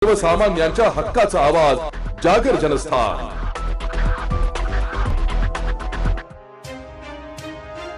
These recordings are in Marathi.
सर्वसामान्यांच्या हक्काचा आवाज जागर जनस्थान।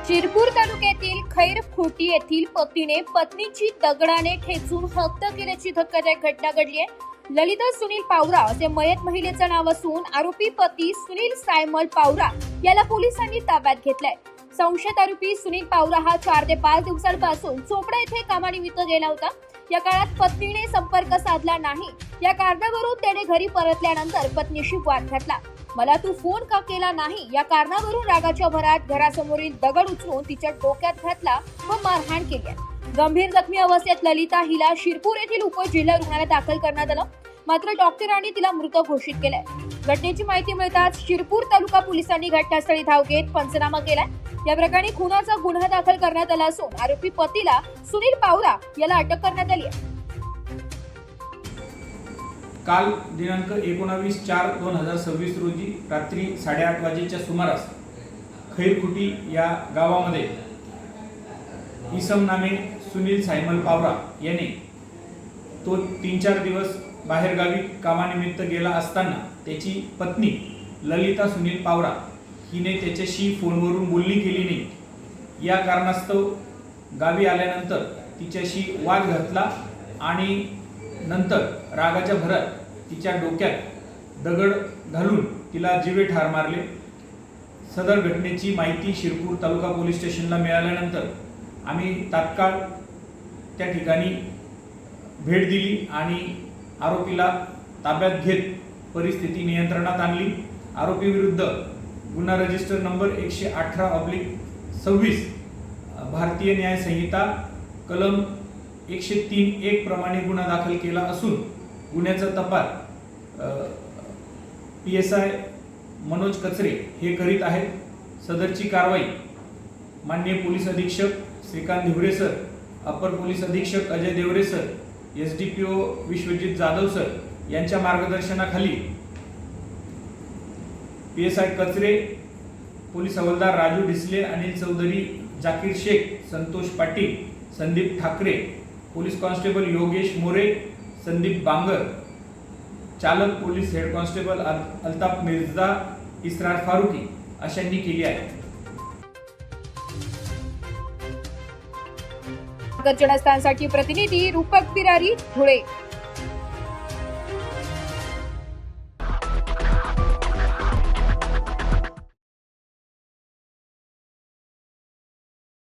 शिरपूर तालुक्यातील खैरखोटी येथील पतीने पत्नीची दगडाने ठेचून हत्या केल्याची धक्कादायक घटना घडली आहे। ललिता सुनील पावरा असे मयत महिलेचं नाव असून आरोपी पती सुनील सायमल पावरा याला पोलिसांनी ताब्यात घेतलाय। संशयित आरोपी सुनील पावरा हा 4 ते 5 दिवसांपासून चोपडा येथे कामानिमित्त गेला होता। या काळात पत्नीने संपर्क साधला नाही, या कारणावरून त्याने घरी परतल्यानंतर पत्नीशी वाद घातला। मला तू फोन का केला नाही या कारणावरून रागाच्या भरात घरासमोरील दगड उचलून तिच्या डोक्यात घातला व मारहाण केली। गंभीर जखमी अवस्थेत ललिता हिला शिरपूर येथील उपजिल्हा रुग्णालयात दाखल करण्यात आलं, मात्र डॉक्टरांनी तिला मृत घोषित केलंय। घटनेची माहिती मिळताच शिरपूर तालुका पोलिसांनी घटनास्थळी धाव घेत पंचनामा केलाय। या प्रकरणी खुनाचा गुन्हा दाखल करण्यात आला असून आरोपी पतीला सुनील पावरा याला अटक करण्यात आली आहे। काल दिनांक 19/4/2026 रोजी रात्री 8:30 वाजेच्या सुमारास खैरखोटी या गावामध्ये इसम नामे सुनील सायमल पावरा याने तो 3-4 दिवस बाहेरगावी कामानिमित्त गेला असताना त्याची पत्नी ललिता सुनील पावरा हिने त्याच्याशी फोनवरून बोलणी केली नाही। या कारणास्तव गावी आल्यानंतर तिच्याशी वाद घातला आणि नंतर रागाच्या भरात तिच्या डोक्यात दगड घालून तिला जीवे ठार मारले। सदर घटनेची माहिती शिरपूर तालुका पोलीस स्टेशनला मिळाल्यानंतर आम्ही तात्काळ त्या ठिकाणी भेट दिली आणि आरोपीला ताब्यात घेत परिस्थिती नियंत्रणात आणली। आरोपी विरुद्ध गुन्हा रजिस्टर नंबर 118/26 भारतीय न्याय संहिता कलम 103(1) प्रमाणे गुन्हा दाखल केला असून गुन्ह्याचा तपास PSI मनोज कचरे हे करीत आहेत। सदरची कारवाई माननीय पोलीस अधीक्षक श्रीकांत धिवरे सर, अपर पोलीस अधीक्षक Ajay Devre sir, SDPO Vishwajit Jadhav sir यांच्या मार्गदर्शनाखाली PSI कचरे, पोलीस हवालदार राजू डिसले, अनिल चौधरी, जाकीर शेख, संतोष पाटील, संदीप ठाकरे, पोलीस कॉन्स्टेबल योगेश मोरे, संदीप बांगर, चालक police head constable Altaf Mirza, Israr Farooqui अशांनी केली आहे। जनस्थानसाठी प्रतिनिधी रूपक बिरारी, धुळे।